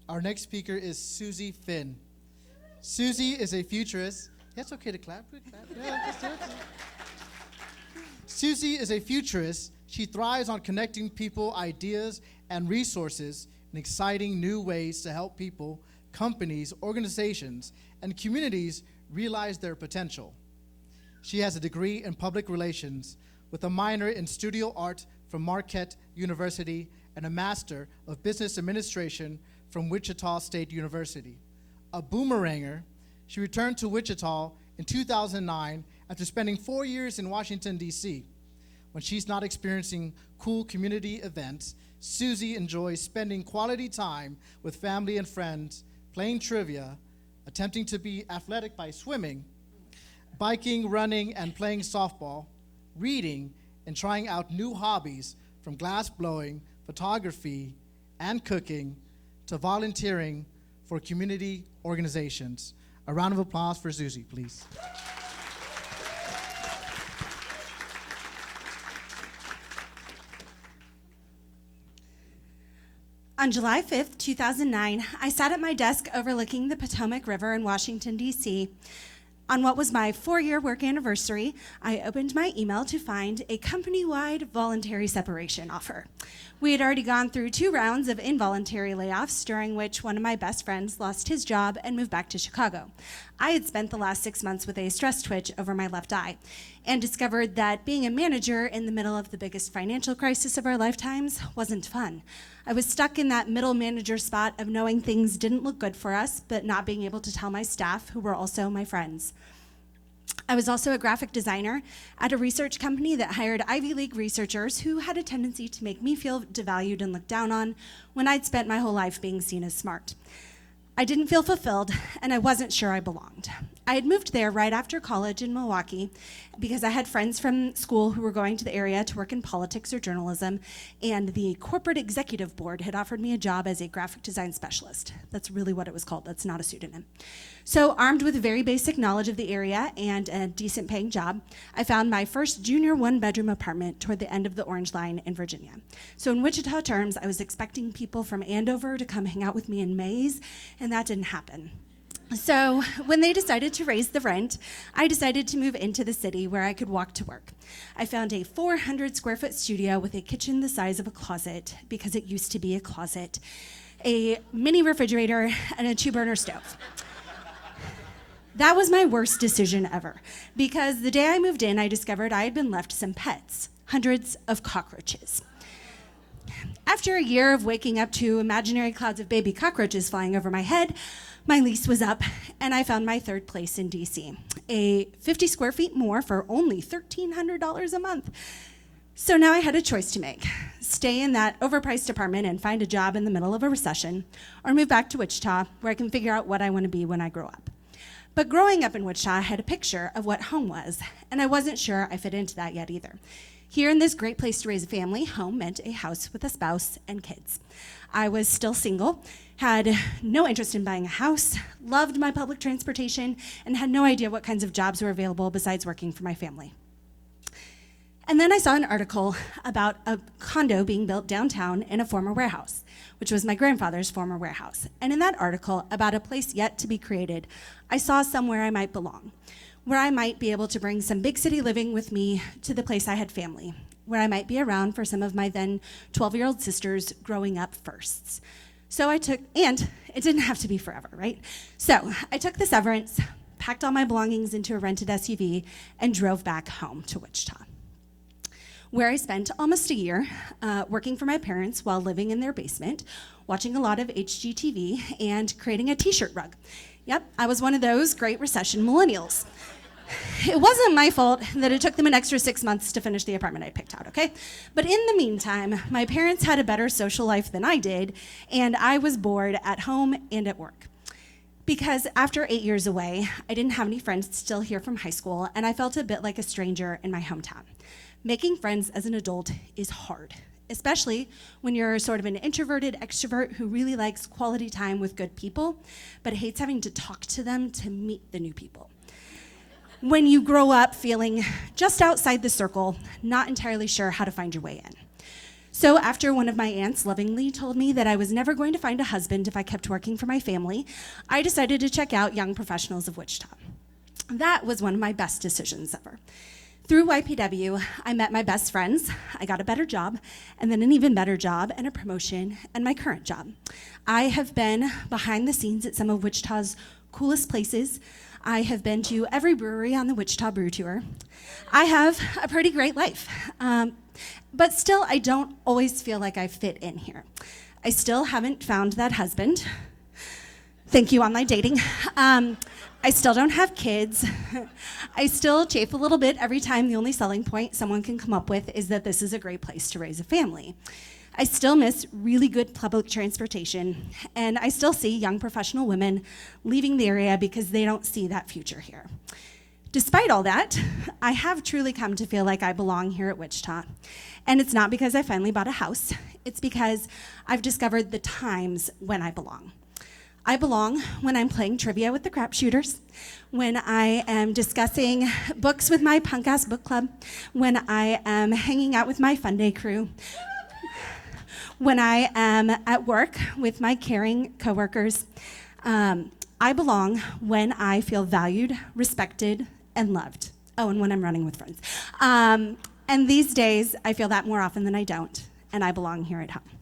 Our next speaker is Suzy Finn. Suzy is a futurist. Yeah, it's okay to clap. Yeah, just do it. Suzy is a futurist. She thrives on connecting people, ideas, and resources in exciting new ways to help people, companies, organizations, and communities realize their potential. She has a degree in public relations with a minor in studio art from Marquette University and a master of business administration from Wichita State University. A boomeranger, she returned to Wichita in 2009 after spending 4 years in Washington, D.C. When she's not experiencing cool community events, Suzy enjoys spending quality time with family and friends, playing trivia, attempting to be athletic by swimming, biking, running, and playing softball, reading, and trying out new hobbies from glass blowing, photography, and cooking to volunteering for community organizations. A round of applause for Suzy, please. On July 5th, 2009, I sat at my desk overlooking the Potomac River in Washington, D.C. On what was my 4-year work anniversary, I opened my email to find a company-wide voluntary separation offer. We had already gone through 2 rounds of involuntary layoffs, during which one of my best friends lost his job and moved back to Chicago. I had spent the last 6 months with a stress twitch over my left eye and discovered that being a manager in the middle of the biggest financial crisis of our lifetimes wasn't fun. I was stuck in that middle manager spot of knowing things didn't look good for us, but not being able to tell my staff, who were also my friends. I was also a graphic designer at a research company that hired Ivy League researchers who had a tendency to make me feel devalued and looked down on when I'd spent my whole life being seen as smart. I didn't feel fulfilled, and I wasn't sure I belonged. I had moved there right after college in Milwaukee because I had friends from school who were going to the area to work in politics or journalism, and the corporate executive board had offered me a job as a graphic design specialist. That's really what it was called. That's not a pseudonym. So, armed with very basic knowledge of the area and a decent paying job, I found my first junior 1-bedroom apartment toward the end of the Orange Line in Virginia. So in Wichita terms, I was expecting people from Andover to come hang out with me in Mays, and that didn't happen. So when they decided to raise the rent, I decided to move into the city where I could walk to work. I found a 400 square foot studio with a kitchen the size of a closet, because it used to be a closet, a mini refrigerator, and a 2-burner stove. That was my worst decision ever, because the day I moved in, I discovered I had been left some pets, hundreds of cockroaches. After a year of waking up to imaginary clouds of baby cockroaches flying over my head, my lease was up, and I found my 3rd place in DC, a 50 square feet more for only $1,300 a month. So now I had a choice to make: stay in that overpriced apartment and find a job in the middle of a recession, or move back to Wichita, where I can figure out what I want to be when I grow up. But growing up in Wichita, I had a picture of what home was, and I wasn't sure I fit into that yet either. Here in this great place to raise a family, home meant a house with a spouse and kids. I was still single, had no interest in buying a house, loved my public transportation, and had no idea what kinds of jobs were available besides working for my family. And then I saw an article about a condo being built downtown in a former warehouse, which was my grandfather's former warehouse. And in that article, about a place yet to be created, I saw somewhere I might belong, where I might be able to bring some big city living with me to the place I had family, where I might be around for some of my then 12-year-old sisters' growing up firsts. So I took, and it didn't have to be forever, right? So I took the severance, packed all my belongings into a rented SUV, and drove back home to Wichita, where I spent almost a year working for my parents while living in their basement, watching a lot of HGTV, and creating a t-shirt rug. Yep, I was one of those Great Recession millennials. It wasn't my fault that it took them an extra 6 months to finish the apartment I picked out, okay? But in the meantime, my parents had a better social life than I did, and I was bored at home and at work. Because after 8 years away, I didn't have any friends still here from high school, and I felt a bit like a stranger in my hometown. Making friends as an adult is hard, especially when you're sort of an introverted extrovert who really likes quality time with good people, but hates having to talk to them to meet the new people. When you grow up feeling just outside the circle, not entirely sure how to find your way in. So after one of my aunts lovingly told me that I was never going to find a husband if I kept working for my family, I decided to check out Young Professionals of Wichita. That was one of my best decisions ever. Through YPW, I met my best friends, I got a better job, and then an even better job, and a promotion, and my current job. I have been behind the scenes at some of Wichita's coolest places. I have been to every brewery on the Wichita Brew Tour. I have a pretty great life. But still, I don't always feel like I fit in here. I still haven't found that husband. Thank you, online dating. I still don't have kids. I still chafe a little bit every time the only selling point someone can come up with is that this is a great place to raise a family. I still miss really good public transportation, and I still see young professional women leaving the area because they don't see that future here. Despite all that, I have truly come to feel like I belong here at Wichita. And it's not because I finally bought a house, it's because I've discovered the times when I belong. I belong when I'm playing trivia with the crapshooters, when I am discussing books with my punk-ass book club, when I am hanging out with my fun day crew, when I am at work with my caring coworkers. I belong when I feel valued, respected, and loved. Oh, and when I'm running with friends. And these days, I feel that more often than I don't, and I belong here at home.